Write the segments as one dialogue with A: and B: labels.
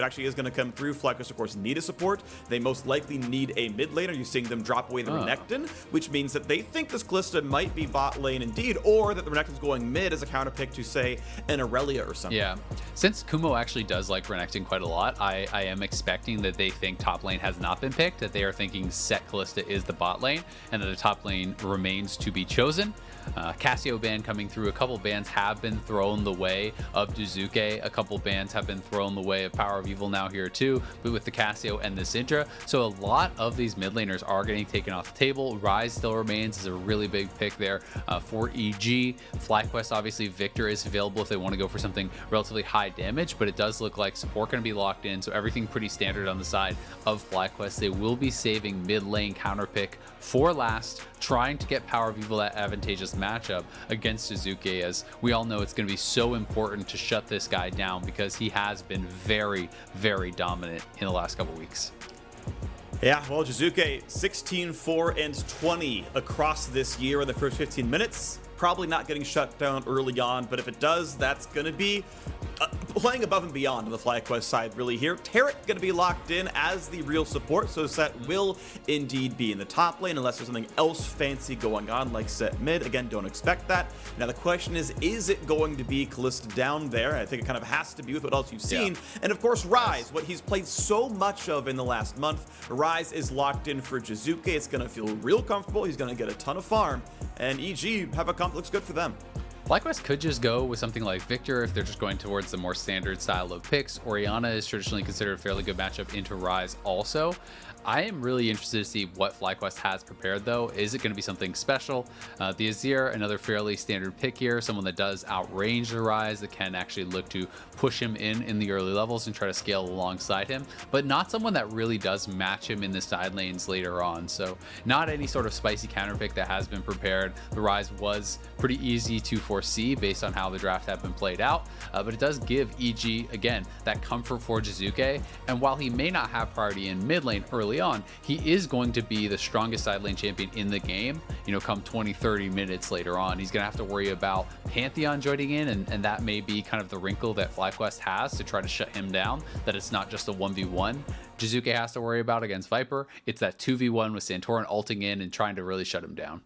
A: actually is going to come through. FlyQuest, of course, need a support. They most likely need a mid laner. You're seeing them drop away the Renekton, which means that they think this Kalista might be bot lane indeed, or that the Renekton's going mid as a counter pick to, say, an Aurelia or something.
B: Yeah. Since Kumo actually does like Renekton quite a lot, I am expecting that they think top lane has not been picked, that they are thinking set Kalista is the bot lane, and that the top lane remains to be chosen. Cassio ban coming through. A couple bans have been thrown the way of Jizuke. A couple bans have been thrown the way of Power of Evil now here too, but with the Cassio and the Syndra. So a lot of these mid laners are getting taken off the table. Ryze still remains as a really big pick there for EG. FlyQuest, obviously, Victor is available if they want to go for something relatively high damage, but it does look like support going to be locked in, so everything pretty standard on the side of FlyQuest. They will be saving mid lane counter pick for last, trying to get Power of Evil that advantageous matchup against Jizuke, as we all know it's going to be so important to shut this guy down because he has been very, very dominant in the last couple weeks.
A: Yeah, well, Jizuke 16, 4, and 20 across this year in the first 15 minutes. Probably not getting shut down early on, but if it does, that's going to be playing above and beyond on the FlyQuest side really here. Tarek going to be locked in as the real support, so Set will indeed be in the top lane unless there's something else fancy going on like Set mid. Again, don't expect that. Now the question is it going to be Kalista down there? I think it kind of has to be with what else you've seen. Yeah. And of course, Ryze, what he's played so much of in the last month. Ryze is locked in for Jizuke. It's going to feel real comfortable. He's going to get a ton of farm, and EG have a comp looks good for them.
B: FlyQuest could just go with something like Victor if they're just going towards the more standard style of picks. Orianna is traditionally considered a fairly good matchup into Ryze also. I am really interested to see what FlyQuest has prepared though. Is it going to be something special? The Azir, another fairly standard pick here, someone that does outrange the Ryze, that can actually look to push him in the early levels and try to scale alongside him, but not someone that really does match him in the side lanes later on. So not any sort of spicy counter pick that has been prepared. The Ryze was pretty easy to foresee based on how the draft had been played out, but it does give EG, again, that comfort for Jizuke, and while he may not have priority in mid lane early on, he is going to be the strongest side lane champion in the game, you know, come 20-30 minutes later on. He's gonna have to worry about Pantheon joining in, and that may be kind of the wrinkle that FlyQuest has to try to shut him down, that it's not just a 1v1 Jizuke has to worry about against Viper. It's that 2v1 with Santorin ulting in and trying to really shut him down.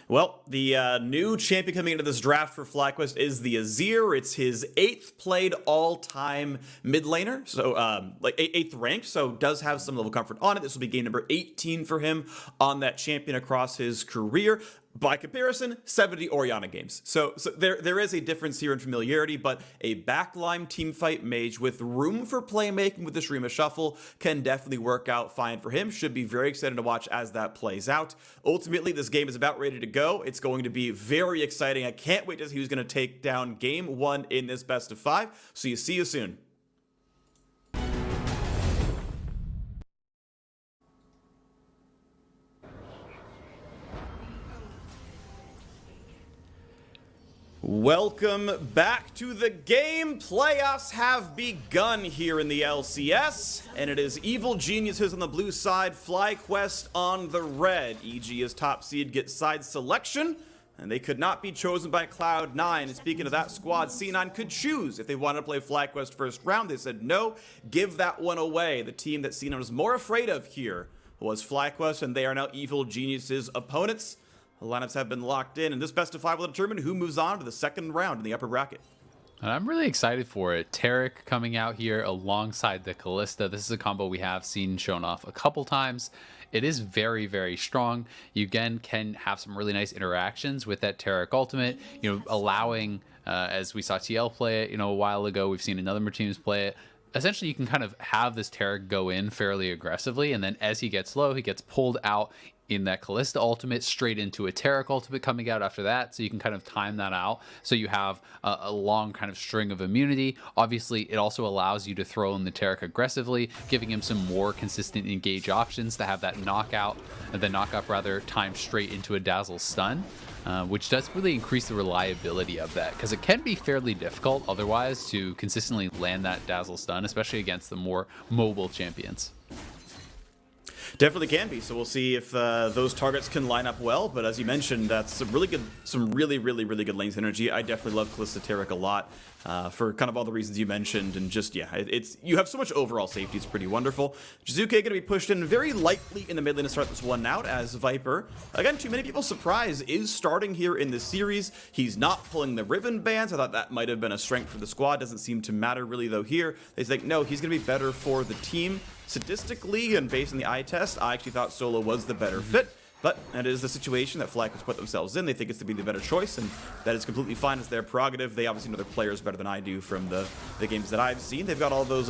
A: Well, the new champion coming into this draft for FlyQuest is the Azir. It's his 8th played all-time mid laner, so like 8th ranked, so does have some level of comfort on it. This will be game number 18 for him on that champion across his career. By comparison, 70 Orianna games. So there is a difference here in familiarity, but a backline teamfight mage with room for playmaking with this Rima Shuffle can definitely work out fine for him. Should be very excited to watch as that plays out. Ultimately, this game is about ready to go. It's going to be very exciting. I can't wait to see who's going to take down game 1 in this best of 5. So see you soon. Welcome back to the game. Playoffs have begun here in the LCS, and it is Evil Geniuses on the blue side, FlyQuest on the red. EG is top seed, gets side selection, and they could not be chosen by Cloud9. And speaking of that squad, C9 could choose if they wanted to play FlyQuest first round. They said no, give that one away. The team that C9 was more afraid of here was FlyQuest, and they are now Evil Geniuses' opponents. The lineups have been locked in, and this best of 5 will determine who moves on to the second round in the upper bracket.
B: And I'm really excited for it. Tarek coming out here alongside the Kalista. This is a combo we have seen shown off a couple times. It is very, very strong. You again can have some really nice interactions with that Tarek ultimate, you know, allowing, as we saw TL play it, you know, a while ago, we've seen another teams play it. Essentially, you can kind of have this Tarek go in fairly aggressively, and then as he gets low, he gets pulled out in that Kalista ultimate straight into a Tarek ultimate coming out after that, so you can kind of time that out so you have a long kind of string of immunity. Obviously, it also allows you to throw in the Tarek aggressively, giving him some more consistent engage options to have that knockout, the knockup rather, timed straight into a Dazzle stun, which does really increase the reliability of that, because it can be fairly difficult otherwise to consistently land that Dazzle stun, especially against the more mobile champions.
A: Definitely can be. So we'll see if those targets can line up well. But as you mentioned, that's some really good, really good lane synergy. I definitely love Kalista Tarek a lot. for kind of all the reasons you mentioned, and just, yeah, it's you have so much overall safety, it's pretty wonderful. Jizuke going to be pushed in very lightly in the mid lane to start this one out, as Viper, again, to many people's surprise, is starting here in this series. He's not pulling the Riven bans. I thought that might have been a strength for the squad. Doesn't seem to matter really, though, here. They think, no, he's going to be better for the team. Statistically, and based on the eye test, I actually thought Solo was the better fit. But that is the situation that FlyQuest put themselves in. They think it's to be the better choice, and that is completely fine. It's their prerogative. They obviously know their players better than I do from the games that I've seen. They've got all those,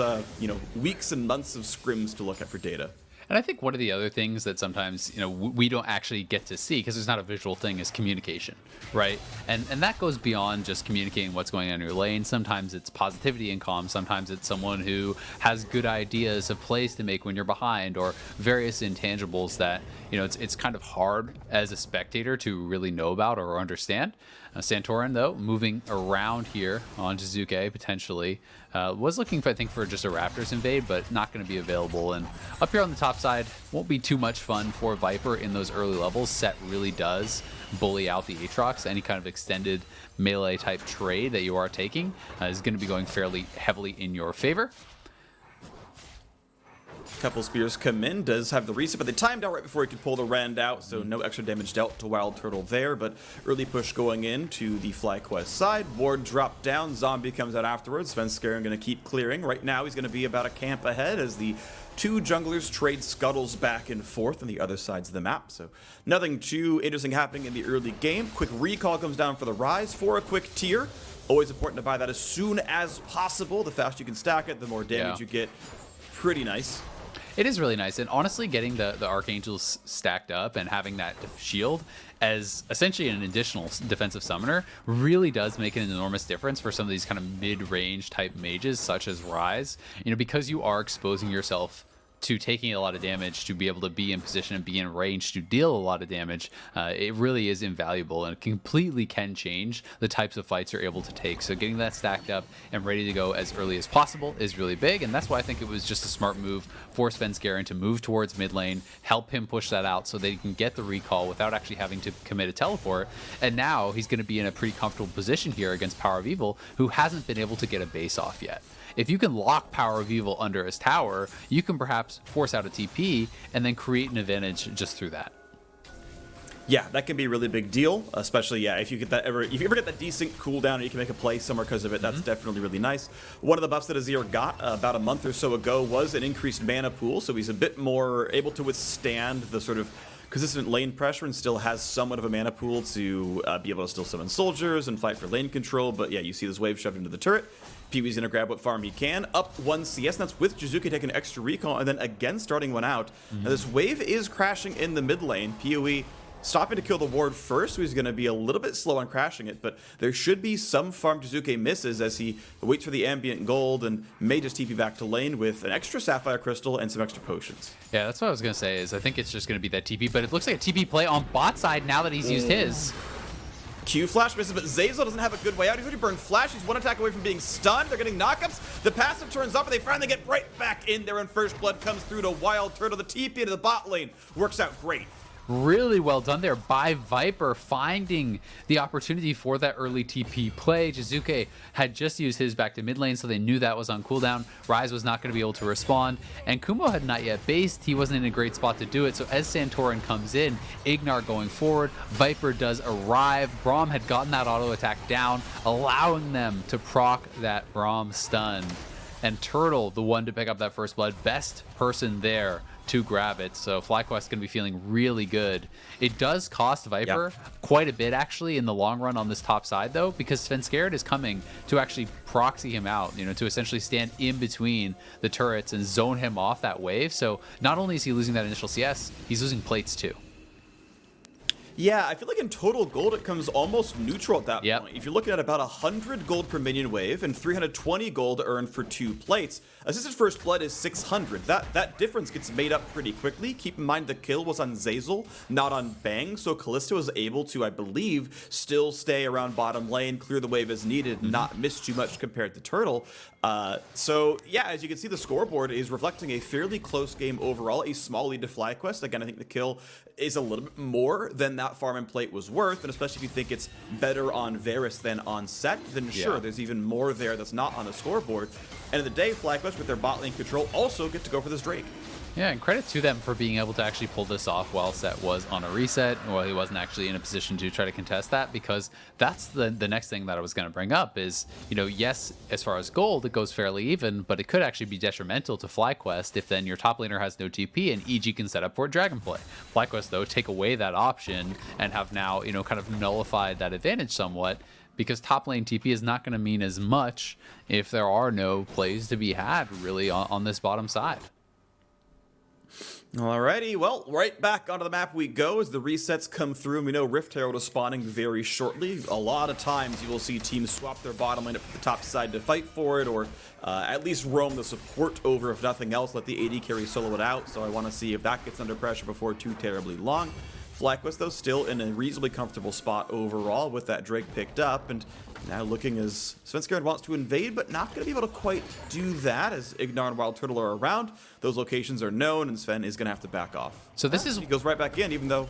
A: weeks and months of scrims to look at for data.
B: And I think one of the other things that sometimes, we don't actually get to see because it's not a visual thing is communication, right? And that goes beyond just communicating what's going on in your lane. Sometimes it's positivity and calm. Sometimes it's someone who has good ideas of plays to make when you're behind, or various intangibles that, it's kind of hard as a spectator to really know about or understand. Santorin, though, moving around here on Jizuke, potentially, was looking, for, I think, for just a Raptors invade, but not going to be available. And up here on the top side, won't be too much fun for Viper in those early levels. Set really does bully out the Aatrox. Any kind of extended melee-type trade that you are taking is going to be going fairly heavily in your favor.
A: Couple spears come in, does have the reset, but they timed out right before he could pull the Rend out, so no extra damage dealt to Wild Turtle there, but early push going in to the FlyQuest side. Ward dropped down, Zombie comes out afterwards. Svenskeren going to keep clearing. Right now he's going to be about a camp ahead as the two junglers trade scuttles back and forth on the other sides of the map, so nothing too interesting happening in the early game. Quick recall comes down for the Rise for a quick tier. Always important to buy that as soon as possible. The faster you can stack it, the more damage you get. Pretty nice.
B: It is really nice, and honestly, getting the Archangels stacked up and having that shield as essentially an additional defensive summoner really does make an enormous difference for some of these kind of mid-range type mages, such as Rise. Because you are exposing yourself to taking a lot of damage to be able to be in position and be in range to deal a lot of damage, it really is invaluable and completely can change the types of fights you're able to take. So getting that stacked up and ready to go as early as possible is really big, and that's why I think it was just a smart move for Svenskeren to move towards mid lane, help him push that out so that he can get the recall without actually having to commit a teleport. And now he's going to be in a pretty comfortable position here against Power of Evil, who hasn't been able to get a base off yet. If you can lock Power of Evil under his tower, you can perhaps force out a TP and then create an advantage just through that.
A: Yeah, that can be a really big deal, especially, if you ever get that decent cooldown and you can make a play somewhere because of it, that's definitely really nice. One of the buffs that Azir got about a month or so ago was an increased mana pool, so he's a bit more able to withstand the sort of consistent lane pressure and still has somewhat of a mana pool to be able to still summon soldiers and fight for lane control. But yeah, you see this wave shoved into the turret. Pee-wee's gonna grab what farm he can. Up 1 CS, and that's with Jizuke taking an extra recall, and then again starting one out. Now this wave is crashing in the mid lane. PoE stopping to kill the ward first, so he's gonna be a little bit slow on crashing it, but there should be some farm Jizuke misses as he waits for the ambient gold and may just TP back to lane with an extra sapphire crystal and some extra potions.
B: Yeah, that's what I was gonna say, is I think it's just gonna be that TP, but it looks like a TP play on bot side now that he's used his.
A: Q flash misses, but Zeyzal doesn't have a good way out. He's already burned flash. He's one attack away from being stunned. They're getting knockups. The passive turns up, and they finally get right back in there, and First Blood comes through to Wild Turtle. The TP into the bot lane works out great.
B: Really well done there by Viper, finding the opportunity for that early TP play. Jizuke had just used his back to mid lane, so they knew that was on cooldown. Rise was not going to be able to respond, and Kumo had not yet based. He wasn't in a great spot to do it, so as Santorin comes in, Ignar going forward, Viper does arrive. Braum had gotten that auto attack down, allowing them to proc that Braum stun. And Turtle, the one to pick up that First Blood, best person there to grab it. So FlyQuest going to be feeling really good. It does cost Viper quite a bit, actually, in the long run on this top side, though, because Svenskeren is coming to actually proxy him out, to essentially stand in between the turrets and zone him off that wave. So not only is he losing that initial CS, he's losing plates too.
A: Yeah, I feel like in total gold, it comes almost neutral at that point. If you're looking at about 100 gold per minion wave and 320 gold earned for 2 plates, Assisted First Blood is 600. That difference gets made up pretty quickly. Keep in mind the kill was on Zeyzal, not on Bang, so Kalista was able to, I believe, still stay around bottom lane, clear the wave as needed, not miss too much compared to Turtle. So yeah, as you can see, the scoreboard is reflecting a fairly close game overall, a small lead to FlyQuest. Again, I think the kill is a little bit more than that that farm and plate was worth, and especially if you think it's better on Varus than on Set, then sure, there's even more there that's not on the scoreboard. End of the day, FlyQuest with their bot lane control also get to go for this Drake.
B: Yeah, and credit to them for being able to actually pull this off while Set was on a reset, while he wasn't actually in a position to try to contest that, because that's the next thing that I was going to bring up is, you know, yes, as far as gold, it goes fairly even, but it could actually be detrimental to FlyQuest if then your top laner has no TP and EG can set up for a dragon play. FlyQuest, though, take away that option and have now, you know, kind of nullified that advantage somewhat, because top lane TP is not going to mean as much if there are no plays to be had really on this bottom side.
A: Alrighty, well, right back onto the map we go as the resets come through, and we know Rift Herald is spawning very shortly. A lot of times you will see teams swap their bottom lane up to the top side to fight for it, or at least roam the support over, if nothing else, let the AD carry solo it out, so I want to see if that gets under pressure before too terribly long. FlyQuest, though, still in a reasonably comfortable spot overall with that Drake picked up, and now looking as Svenskeren wants to invade, but not going to be able to quite do that as Ignar and Wild Turtle are around. Those locations are known, and Sven is going to have to back off.
B: So this is...
A: He goes right back in, even though...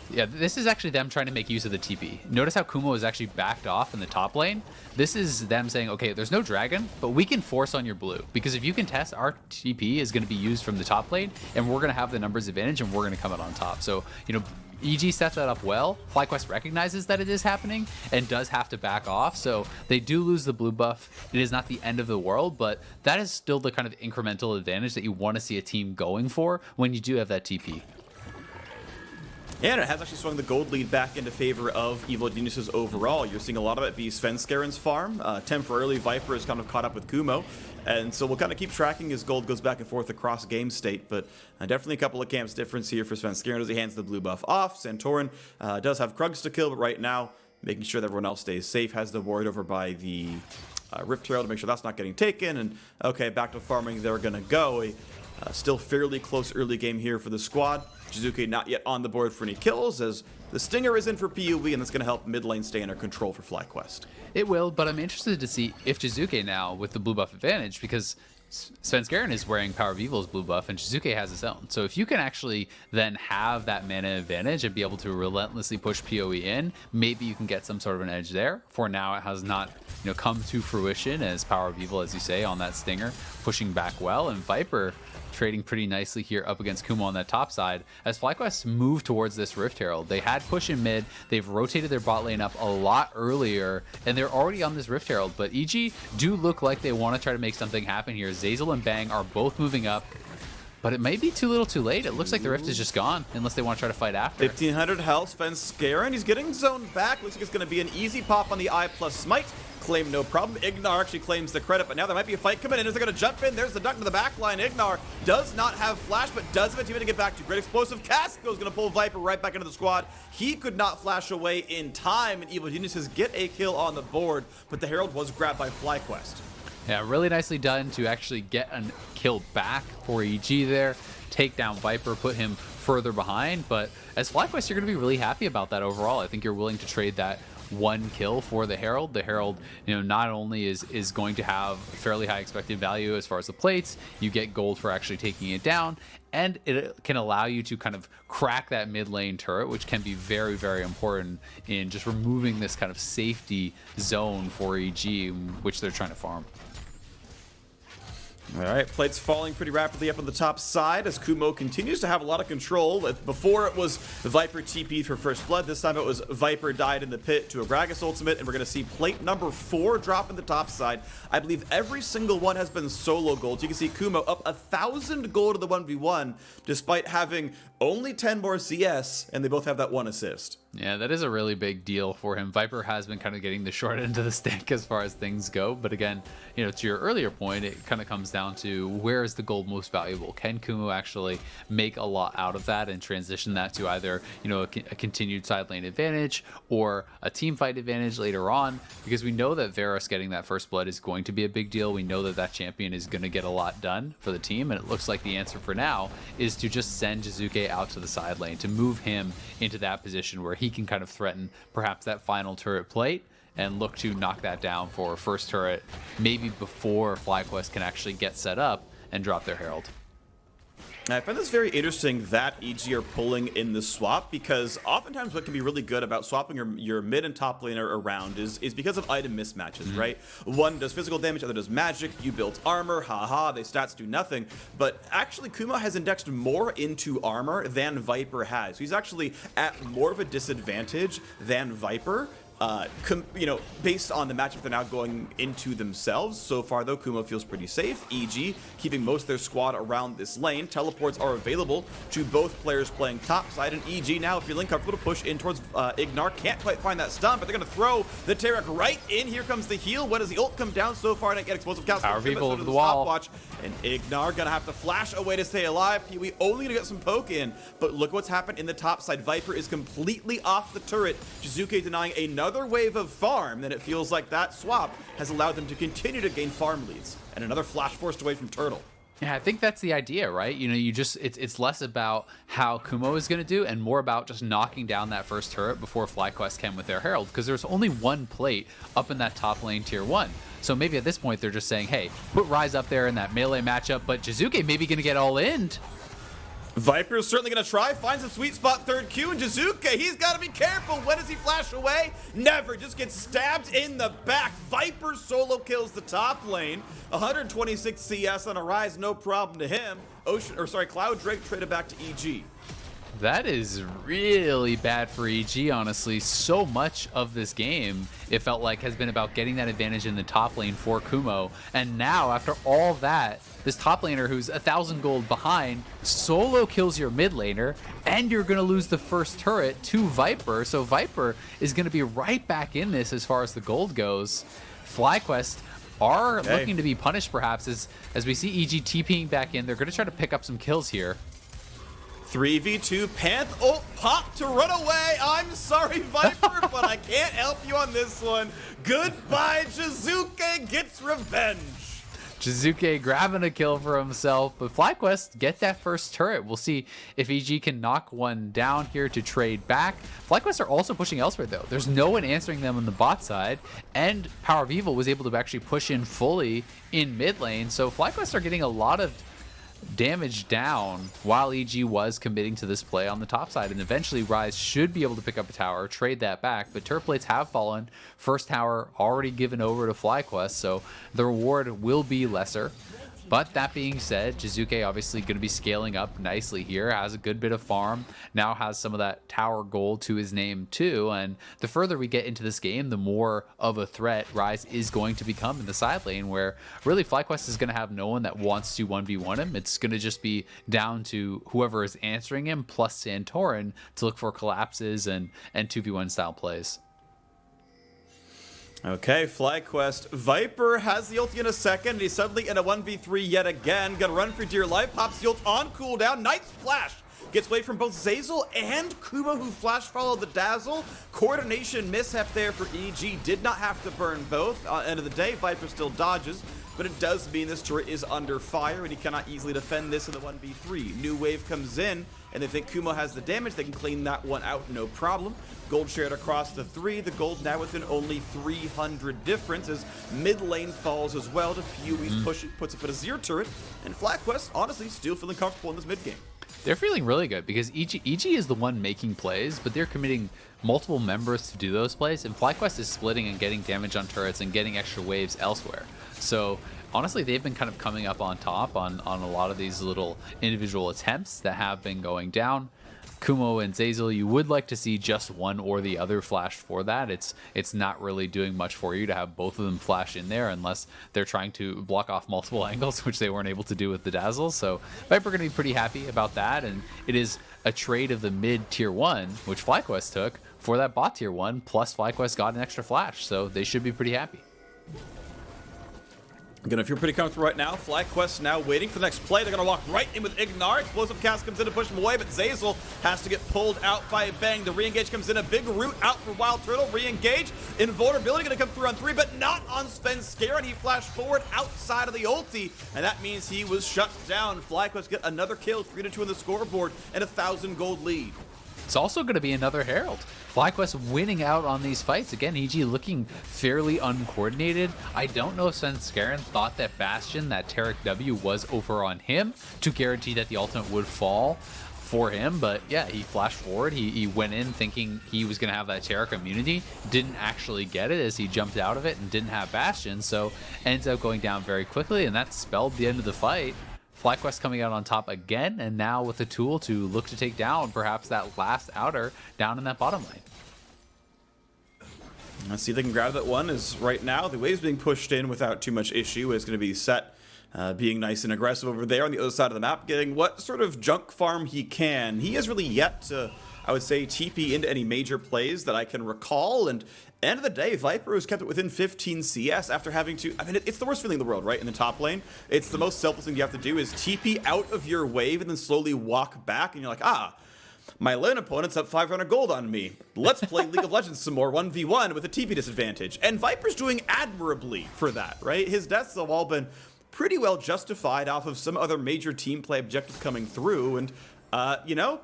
B: Yeah, this is actually them trying to make use of the TP. Notice how Kumo is actually backed off in the top lane. This is them saying, okay, there's no dragon, but we can force on your blue. Because if you can test, our TP is going to be used from the top lane, and we're going to have the numbers advantage, and we're going to come out on top. So, you know, EG sets that up well. FlyQuest recognizes that it is happening and does have to back off, so they do lose the blue buff. It is not the end of the world, but that is still the kind of incremental advantage that you want to see a team going for when you do have that TP.
A: And it has actually swung the gold lead back into favor of Evil Geniuses overall. You're seeing a lot of it be Svenskeren's farm. Temporarily, Viper is kind of caught up with Kumo. And so we'll kind of keep tracking as gold goes back and forth across game state. But definitely a couple of camps difference here for Svenskeren as he hands the blue buff off. Santorin does have Krugs to kill, but right now, making sure that everyone else stays safe, has the ward over by the Rift Herald to make sure that's not getting taken. And okay, back to farming they're going to go. Still fairly close early game here for the squad. Jizuke not yet on the board for any kills, as the Stinger is in for PUB, and that's going to help mid lane stay under control for FlyQuest.
B: It will, but I'm interested to see if Jizuke now, with the blue buff advantage, because Svenskeren is wearing Power of Evil's blue buff, and Jizuke has his own. So if you can actually then have that mana advantage and be able to relentlessly push PoE in, maybe you can get some sort of an edge there. For now, it has not, you know, come to fruition as Power of Evil, as you say, on that Stinger, pushing back well, and Viper trading pretty nicely here up against Kumo on that top side. As FlyQuest move towards this Rift Herald, they had push in mid, they've rotated their bot lane up a lot earlier, and they're already on this Rift Herald, but EG do look like they want to try to make something happen here. Zazel and Bang are both moving up, but it may be too little too late. It looks like the Rift is just gone, unless they want to try to fight after.
A: 1500 health, Svenskeren, he's getting zoned back. Looks like it's going to be an easy pop on the I plus smite. Claim no problem. Ignar actually claims the credit, but now there might be a fight coming in. Is they going to jump in? There's the duck to the back line. Ignar does not have flash, but does have a team to get back to. Great explosive. Casco's going to pull Viper right back into the squad. He could not flash away in time, and Evil Geniuses get a kill on the board, but the Herald was grabbed by FlyQuest.
B: Yeah, really nicely done to actually get a kill back for EG there. Take down Viper, put him further behind, but as FlyQuest, you're going to be really happy about that overall. I think you're willing to trade that one kill for the Herald. The Herald, you know, not only is going to have fairly high expected value as far as the plates, you get gold for actually taking it down, and it can allow you to kind of crack that mid lane turret, which can be very, very important in just removing this kind of safety zone for EG, which they're trying to farm.
A: All right, plates falling pretty rapidly up on the top side as Kumo continues to have a lot of control. Before it was Viper TP for first blood. This time it was Viper died in the pit to a Gragas ultimate, and we're going to see plate number 4 drop in the top side. I believe every single one has been solo gold. You can see Kumo up 1,000 gold to the 1v1, despite having only 10 more CS, and they both have that 1 assist.
B: Yeah, that is a really big deal for him. Viper has been kind of getting the short end of the stick as far as things go. But again, you know, to your earlier point, it kind of comes down to where is the gold most valuable? Can Kumo actually make a lot out of that and transition that to either, you know, a continued side lane advantage or a team fight advantage later on? Because we know that Varus getting that first blood is going to be a big deal. We know that that champion is going to get a lot done for the team. And it looks like the answer for now is to just send Jizuke out to the side lane, to move him into that position where he can kind of threaten perhaps that final turret plate and look to knock that down for first turret, maybe before FlyQuest can actually get set up and drop their Herald.
A: I find this very interesting that EG are pulling in the swap, because oftentimes what can be really good about swapping your mid and top laner around is because of item mismatches, right? One does physical damage, other does magic, you build armor, haha, they stats do nothing. But actually Kuma has indexed more into armor than Viper has. He's actually at more of a disadvantage than Viper. Based on the matchup they're now going into themselves. So far, though, Kuma feels pretty safe. EG keeping most of their squad around this lane. Teleports are available to both players playing topside, and EG now feeling comfortable to push in towards Ignar. Can't quite find that stun, but they're going to throw the Tarek right in. Here comes the heal. When does the ult come down? So far, didn't get explosive cast.
B: Power people over the wall.
A: Stopwatch, and Ignar going to have to flash away to stay alive. Pee-wee only going to get some poke in, but look what's happened in the top side. Viper is completely off the turret. Jizuke denying another wave of farm, then it feels like that swap has allowed them to continue to gain farm leads. And another flash forced away from Turtle.
B: Yeah, I think that's the idea, right? It's less about how Kumo is going to do and more about just knocking down that first turret before FlyQuest can with their Herald, because there's only one plate up in that top lane tier 1. So maybe at this point they're just saying, hey, put Ryze up there in that melee matchup, but Jizuke maybe going to get all in.
A: Viper is certainly going to try, finds a sweet spot, third Q, and Jizuke, he's got to be careful. When does he flash away? Never, just gets stabbed in the back. Viper solo kills the top lane. 126 CS on a Ryze, no problem to him. Cloud Drake traded back to EG.
B: That is really bad for EG, honestly. So much of this game, it felt like, has been about getting that advantage in the top lane for Kumo. And now, after all that, this top laner who's 1,000 gold behind solo kills your mid laner, and you're going to lose the first turret to Viper. So Viper is going to be right back in this as far as the gold goes. FlyQuest are looking to be punished, perhaps, as we see EG TPing back in. They're going to try to pick up some kills here.
A: 3v2, Panth ult pop to run away. I'm sorry, Viper, but I can't help you on this one. Goodbye, Jizuke gets revenge.
B: Jizuke grabbing a kill for himself, but FlyQuest get that first turret. We'll see if EG can knock one down here to trade back. FlyQuest are also pushing elsewhere, though. There's no one answering them on the bot side, and Power of Evil was able to actually push in fully in mid lane, so FlyQuest are getting a lot of damage down while EG was committing to this play on the top side, and eventually Ryze should be able to pick up a tower, trade that back, but turret plates have fallen. First tower already given over to FlyQuest, so the reward will be lesser. But that being said, Jizuke obviously going to be scaling up nicely here, has a good bit of farm, now has some of that tower gold to his name too, and the further we get into this game, the more of a threat Ryze is going to become in the side lane, where really FlyQuest is going to have no one that wants to 1v1 him. It's going to just be down to whoever is answering him plus Santorin to look for collapses and 2v1 style plays.
A: Okay, FlyQuest. Viper has the ulti in a second, and he's suddenly in a 1v3 yet again. Gonna run for dear life, pops the ult on cooldown. Nice flash. Gets away from both Zeyzal and Kuma, who flash followed the Dazzle. Coordination mishap there for EG. Did not have to burn both. End of the day, Viper still dodges, but it does mean this turret is under fire, and he cannot easily defend this in the 1v3. New wave comes in, and they think Kuma has the damage. They can clean that one out, no problem. Gold shared across the 3. The gold now within only 300 difference as mid lane falls as well to Pee-wee's push it, puts up at a Azir turret, and FlyQuest honestly still feeling comfortable in this mid game.
B: They're feeling really good because EG is the one making plays, but they're committing multiple members to do those plays, and FlyQuest is splitting and getting damage on turrets and getting extra waves elsewhere. So honestly, they've been kind of coming up on top on a lot of these little individual attempts that have been going down. Kumo and Zeyzal, you would like to see just one or the other flash for that. It's not really doing much for you to have both of them flash in there unless they're trying to block off multiple angles, which they weren't able to do with the Dazzle. So Viper going to be pretty happy about that, and it is a trade of the mid tier 1, which FlyQuest took, for that bot tier 1, plus FlyQuest got an extra flash, so they should be pretty happy.
A: Gonna feel pretty comfortable right now. FlyQuest now waiting for the next play. They're gonna walk right in with Ignar. Explosive cast comes in to push him away, but Zeyzal has to get pulled out by a bang. The re-engage comes in. A big root out for Wild Turtle. Re-engage. Invulnerability gonna come through on 3, but not on Svenskeren. And he flashed forward outside of the ulti, and that means he was shut down. FlyQuest get another kill, 3-2 on the scoreboard, and 1,000 gold lead.
B: It's also going to be another Herald. FlyQuest winning out on these fights. Again, EG looking fairly uncoordinated. I don't know if Svenskeren thought that Bastion, that Taric W, was over on him to guarantee that the ultimate would fall for him, but yeah, he flashed forward. He went in thinking he was going to have that Taric immunity, didn't actually get it as he jumped out of it and didn't have Bastion, so ends up going down very quickly, and that spelled the end of the fight. FlyQuest coming out on top again, and now with a tool to look to take down perhaps that last outer down in that bottom lane.
A: Let's see if they can grab that one. As right now the wave's being pushed in without too much issue. It's going to be set. Being nice and aggressive over there on the other side of the map, getting what sort of junk farm he can. He has really yet to, I would say, TP into any major plays that I can recall, and end of the day, Viper has kept it within 15 CS after having to, I mean, it's the worst feeling in the world, right? In the top lane, it's the most selfless thing you have to do is TP out of your wave and then slowly walk back, and you're like, ah, my lane opponent's up 500 gold on me. Let's play League of Legends some more 1v1 with a TP disadvantage. And Viper's doing admirably for that, right? His deaths have all been pretty well justified off of some other major team play objective coming through, and you know,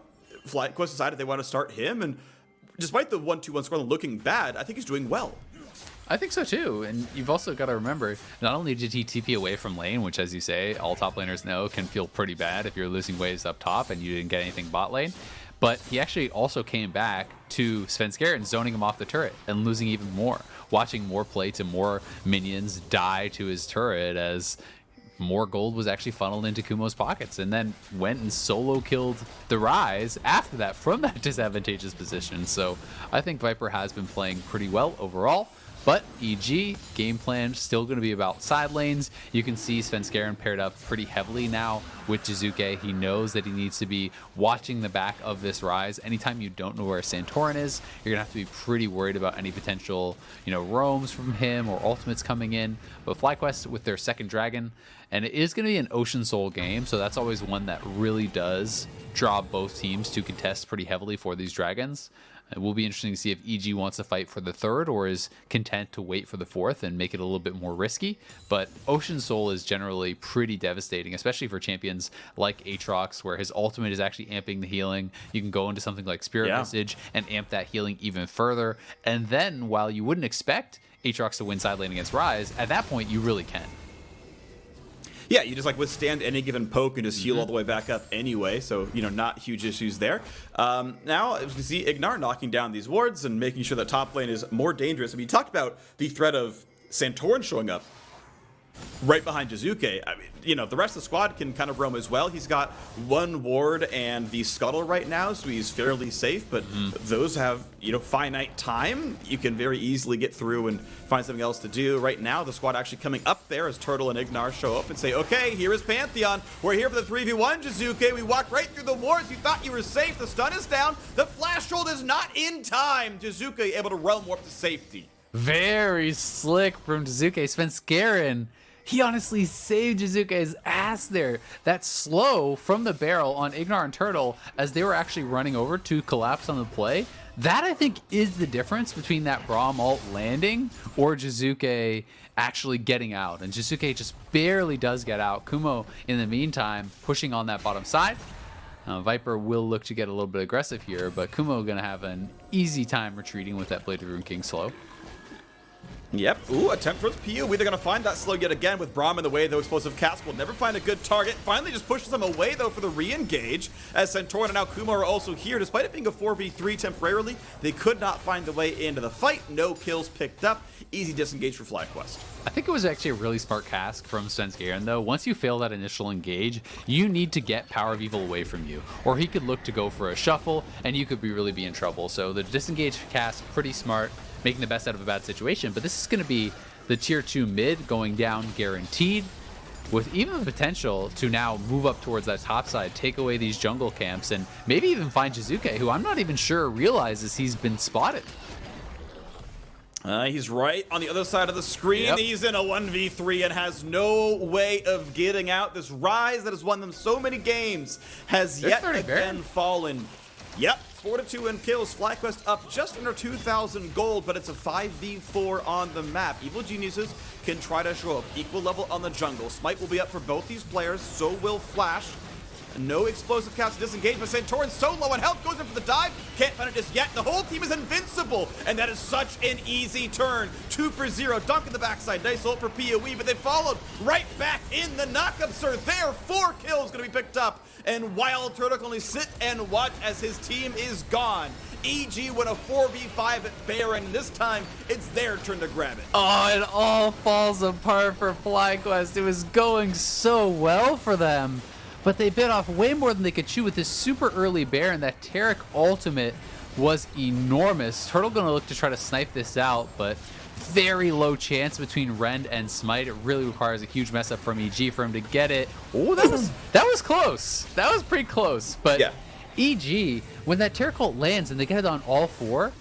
A: FlyQuest decided they want to start him, and despite the 1-2-1 scoreline looking bad, I think he's doing well.
B: I think so too, and you've also got to remember, not only did he TP away from lane, which as you say, all top laners know can feel pretty bad if you're losing waves up top and you didn't get anything bot lane, but he actually also came back to Svenskeren, zoning him off the turret and losing even more, watching more plates and more minions die to his turret as more gold was actually funneled into Kumo's pockets, and then went and solo killed the Rise after that from that disadvantageous position. So I think Viper has been playing pretty well overall. But EG, game plan still going to be about side lanes. You can see Svenskeren paired up pretty heavily now with Jizuke. He knows that he needs to be watching the back of this Rise. Anytime you don't know where Santorin is, you're going to have to be pretty worried about any potential, you know, roams from him or ultimates coming in. But FlyQuest with their second dragon, and it is going to be an Ocean Soul game, so that's always one that really does draw both teams to contest pretty heavily for these dragons. It will be interesting to see if EG wants to fight for the third or is content to wait for the fourth and make it a little bit more risky. But Ocean Soul is generally pretty devastating, especially for champions like Aatrox, where his ultimate is actually amping the healing. You can go into something like Spirit Message and amp that healing even further. And then, while you wouldn't expect Aatrox to win side lane against Rise, at that point you really can.
A: Yeah, you just like withstand any given poke and just heal all the way back up anyway, so, you know, not huge issues there. Now, as we see Ignar knocking down these wards and making sure that top lane is more dangerous. I mean, you talked about the threat of Santorin showing up right behind Jizuke. I mean, you know, the rest of the squad can kind of roam as well. He's got one ward and the scuttle right now, so he's fairly safe, but those have, you know, finite time. You can very easily get through and find something else to do. Right now, the squad actually coming up there as Turtle and Ignar show up and say, okay, here is Pantheon. We're here for the 3v1, Jizuke. We walked right through the wards. You thought you were safe. The stun is down. The flash hold is not in time. Jizuke able to realm warp to safety.
B: Very slick from Jizuke. Svenskeren, he honestly saved Jizuke's ass there. That slow from the barrel on Ignar and Turtle as they were actually running over to collapse on the play. That, I think, is the difference between that Braum ult landing or Jizuke actually getting out. And Jizuke just barely does get out. Kumo, in the meantime, pushing on that bottom side. Viper will look to get a little bit aggressive here, but Kumo going to have an easy time retreating with that Blade of Rune King slow.
A: Yep. Ooh, attempt towards PU. They're going to find that slow yet again with Braum in the way, though explosive cast will never find a good target. Finally just pushes them away, though, for the re-engage, as Santorin and now Kumo are also here. Despite it being a 4v3 temporarily, they could not find the way into the fight. No kills picked up. Easy disengage for FlyQuest.
B: I think it was actually a really smart cast from Svenskeren, though. Once you fail that initial engage, you need to get Power of Evil away from you, or he could look to go for a shuffle, and you could really be in trouble. So the disengage cast, pretty smart, making the best out of a bad situation. But this is going to be the tier 2 mid going down guaranteed, with even the potential to now move up towards that top side, take away these jungle camps, and maybe even find Jizuke, who I'm not even sure realizes he's been spotted.
A: He's right on the other side of the screen. Yep. He's in a 1v3 and has no way of getting out. This Rise that has won them so many games has yet again fallen. Yep, 4-2 in kills. FlyQuest up just under 2,000 gold, but it's a 5v4 on the map. Evil Geniuses can try to show up equal level on the jungle. Smite will be up for both these players, so will Flash. No explosive caps, disengage, but Santorin's so low on health, goes in for the dive, can't find it just yet. The whole team is invincible, and that is such an easy turn. 2 for 0, dunk in the backside, nice ult for PoE, but they followed right back in. The knockups are there, 4 kills gonna be picked up, and Wild Turtle can only sit and watch as his team is gone. EG win a 4v5 at Baron. This time, it's their turn to grab it.
B: Oh, it all falls apart for FlyQuest. It was going so well for them, but they bit off way more than they could chew with this super early Baron. That Taric ultimate was enormous. Turtle gonna look to try to snipe this out, but very low chance between Rend and Smite. It really requires a huge mess up from EG for him to get it. Oh, that was close. That was pretty close, but yeah. EG, when that Taric ult lands and they get it on all 4,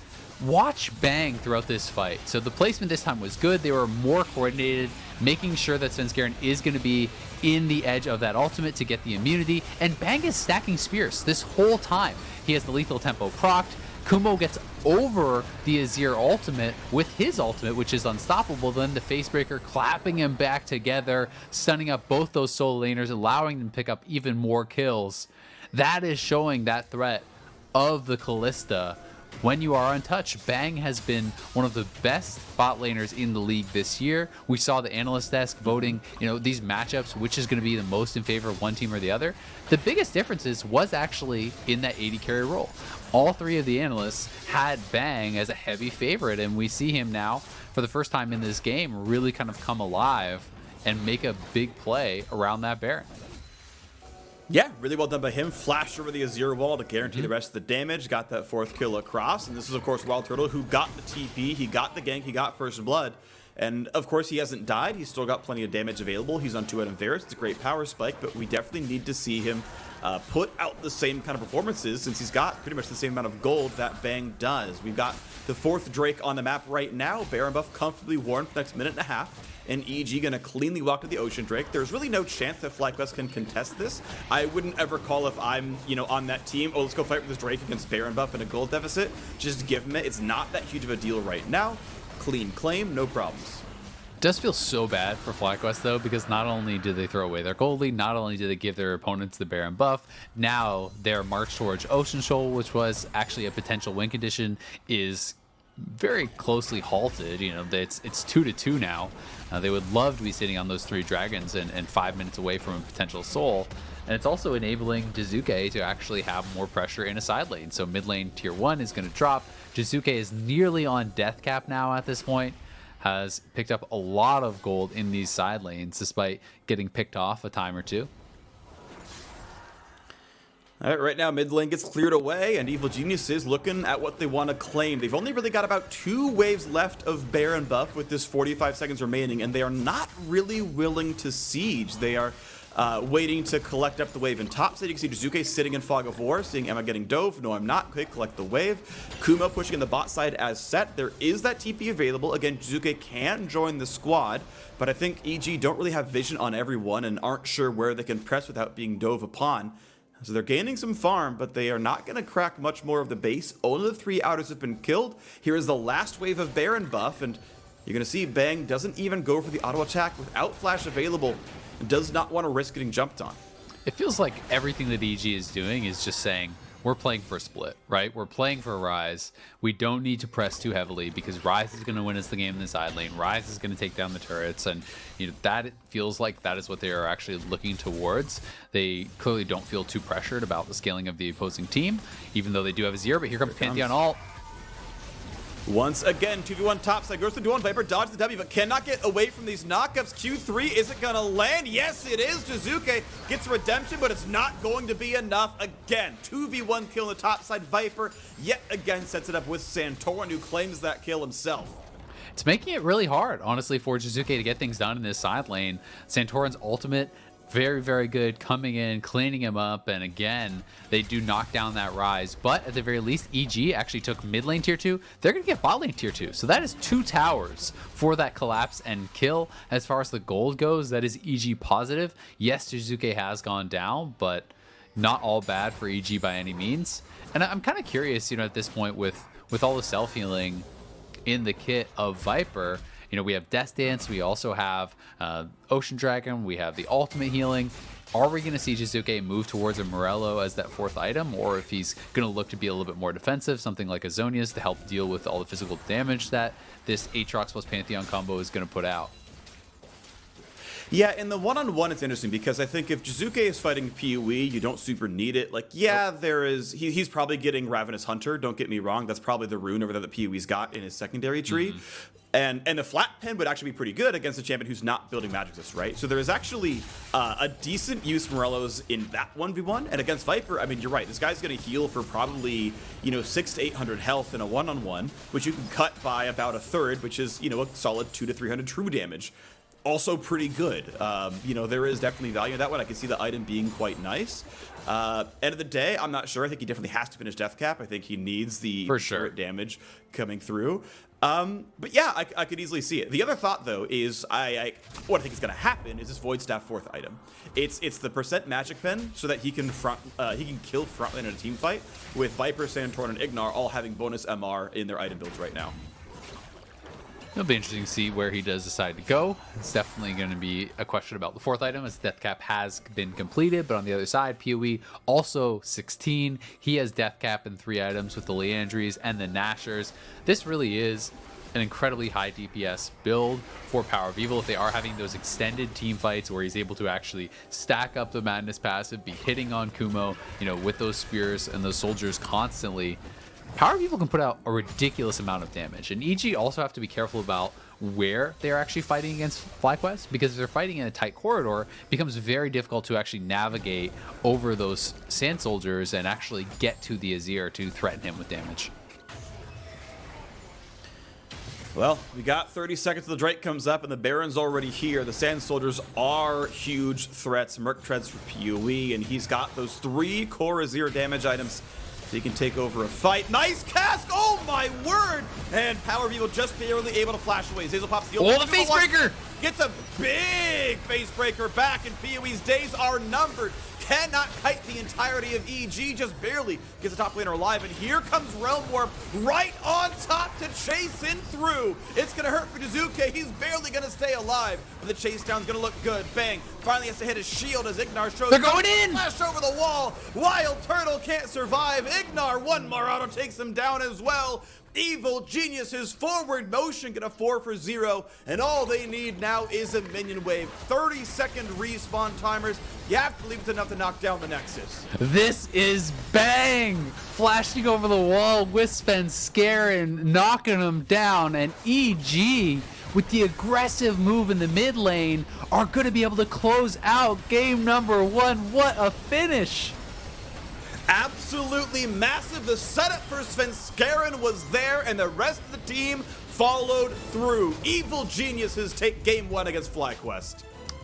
B: watch Bang throughout this fight. So the placement this time was good. They were more coordinated, making sure that Svenskeren is going to be in the edge of that ultimate to get the immunity. And Bang is stacking spears this whole time. He has the lethal tempo procced. Kumo gets over the Azir ultimate with his ultimate, which is unstoppable. Then the Facebreaker clapping him back together, stunning up both those solo laners, allowing them to pick up even more kills. That is showing that threat of the Kalista. When you are untouched, Bang has been one of the best bot laners in the league this year. We saw the analyst desk voting, these matchups, which is going to be the most in favor of one team or the other. The biggest differences was actually in that AD carry role. All 3 of the analysts had Bang as a heavy favorite, and we see him now, for the first time in this game, really kind of come alive and make a big play around that Baron.
A: Yeah, really well done by him. Flashed over the Azir wall to guarantee the rest of the damage. Got that 4th kill across. And this is, of course, Wild Turtle, who got the TP. He got the gank. He got first blood. And, of course, he hasn't died. He's still got plenty of damage available. He's on 2 out of Varus. It's a great power spike, but we definitely need to see him put out the same kind of performances since he's got pretty much the same amount of gold that Bang does. We've got the 4th Drake on the map right now. Baron buff comfortably worn for the next minute and a half. And EG gonna cleanly walk to the Ocean Drake. There's really no chance that FlyQuest can contest this. I wouldn't ever call if I'm, on that team, oh, let's go fight with this Drake against Baron buff in a gold deficit. Just give him it. It's not that huge of a deal right now. Clean claim, no problems.
B: It does feel so bad for FlyQuest, though, because not only did they throw away their gold lead, not only did they give their opponents the Baron buff, now their march towards Ocean Shoal, which was actually a potential win condition, is very closely halted. It's 2-2 now. They would love to be sitting on those 3 dragons and 5 minutes away from a potential soul. And it's also enabling Jizuke to actually have more pressure in a side lane. So mid lane tier 1 is going to drop. Jizuke is nearly on death cap now at this point. Has picked up a lot of gold in these side lanes despite getting picked off a time or 2.
A: All right, right now mid lane gets cleared away, and Evil Genius is looking at what they want to claim. They've only really got about 2 waves left of Baron buff with this 45 seconds remaining, and they are not really willing to siege. They are waiting to collect up the wave in top side. You can see Jizuke sitting in Fog of War, seeing, am I getting dove? No, I'm not. Okay, collect the wave. Kumo pushing in the bot side as set. There is that TP available. Again, Jizuke can join the squad, but I think EG don't really have vision on everyone and aren't sure where they can press without being dove upon. So they're gaining some farm, but they are not going to crack much more of the base. Only the 3 outers have been killed. Here is the last wave of Baron buff, and you're going to see Bang doesn't even go for the auto attack without flash available. Does not want to risk getting jumped on.
B: It feels like everything that EG is doing is just saying, we're playing for a split, right? We're playing for Ryze. We don't need to press too heavily because Ryze is going to win us the game in the side lane. Ryze is going to take down the turrets, and that feels like that is what they are actually looking towards. They clearly don't feel too pressured about the scaling of the opposing team, even though they do have a 0, but here comes Pantheon ult.
A: Once again, 2v1 topside, goes to 2-1, Viper dodges the W, but cannot get away from these knockups. Q3, is it gonna land? Yes, it is. Jizuke gets redemption, but it's not going to be enough. Again, 2v1 kill on the topside. Viper yet again sets it up with Santorin, who claims that kill himself.
B: It's making it really hard, honestly, for Jizuke to get things done in this side lane. Santorin's ultimate, very, very good, coming in, cleaning him up, and again, they do knock down that Ryze. But at the very least, EG actually took mid lane tier 2. They're going to get bot lane tier 2. So that is 2 towers for that collapse and kill. As far as the gold goes, that is EG positive. Yes, Jizuke has gone down, but not all bad for EG by any means. And I'm kind of curious, at this point with all the self-healing in the kit of Viper, You know, we have Death Dance, we also have Ocean Dragon, we have the ultimate healing. Are we going to see Jizuke move towards a Morello as that 4th item, or if he's going to look to be a little bit more defensive, something like a Zonia's to help deal with all the physical damage that this Aatrox plus Pantheon combo is going to put out?
A: Yeah, in the one-on-one, it's interesting because I think if Jizuke is fighting PoE, you don't super need it. Like, yeah, he's probably getting Ravenous Hunter, don't get me wrong. That's probably the rune over there that PoE's got in his secondary tree. And the flat pen would actually be pretty good against a champion who's not building Magic Resist, right? So there is actually a decent use for Morellos in that 1v1. And against Viper, I mean, you're right. This guy's going to heal for probably, 600 to 800 health in a one-on-one, which you can cut by about a third, which is, a solid 200 to 300 true damage. Also pretty good. There is definitely value in that one. I can see the item being quite nice. End of the day, I'm not sure. I think he definitely has to finish Death Cap. I think he needs the turret damage coming through. But yeah, I could easily see it. The other thought, though, is what I think is going to happen is this Void Staff 4th item. It's the percent Magic Pen so that he can kill frontline in a team fight with Viper, Santorn, and Ignar all having bonus MR in their item builds right now.
B: It'll be interesting to see where he does decide to go. It's definitely going to be a question about the 4th item, as Death Cap has been completed. But on the other side, PoE also 16. He has Death Cap in 3 items with the Leandries and the Nashers. This really is an incredibly high DPS build for Power of Evil. If they are having those extended team fights where he's able to actually stack up the Madness passive, be hitting on Kumo, with those spears and those soldiers constantly, Power of Evil can put out a ridiculous amount of damage. And EG also have to be careful about where they're actually fighting against FlyQuest, because if they're fighting in a tight corridor, it becomes very difficult to actually navigate over those Sand Soldiers and actually get to the Azir to threaten him with damage.
A: Well, we got 30 seconds till the Drake comes up, and the Baron's already here. The Sand Soldiers are huge threats. Merc Treads for PoE, and he's got those 3 core Azir damage items. So he can take over a fight. Nice cast! Oh my word! And Power of Evil just barely able to flash away. Zazel pops the
B: the face breaker!
A: Gets a big face breaker back, and PoE's days are numbered. Cannot kite the entirety of EG, just barely gets the top laner alive. And here comes Realm Warp right on top to chase in through. It's going to hurt for Jizuke. He's barely going to stay alive, but the chase down's going to look good. Bang. Finally has to hit his shield as Ignar shows.
B: They're going in!
A: Flash over the wall. Wild Turtle can't survive. Ignar, one more auto takes him down as well. Evil Genius's forward motion get a 4 for 0, and all they need now is a minion wave. 30-second respawn timers. You have to believe it's enough to knock down the Nexus.
B: This is Bang! Flashing over the wall, Wispen scaring, knocking him down, and EG, with the aggressive move in the mid lane, are going to be able to close out game number 1. What a finish!
A: Absolutely massive. The setup for Svenskeren was there, and the rest of the team followed through. Evil Geniuses take game 1 against FlyQuest.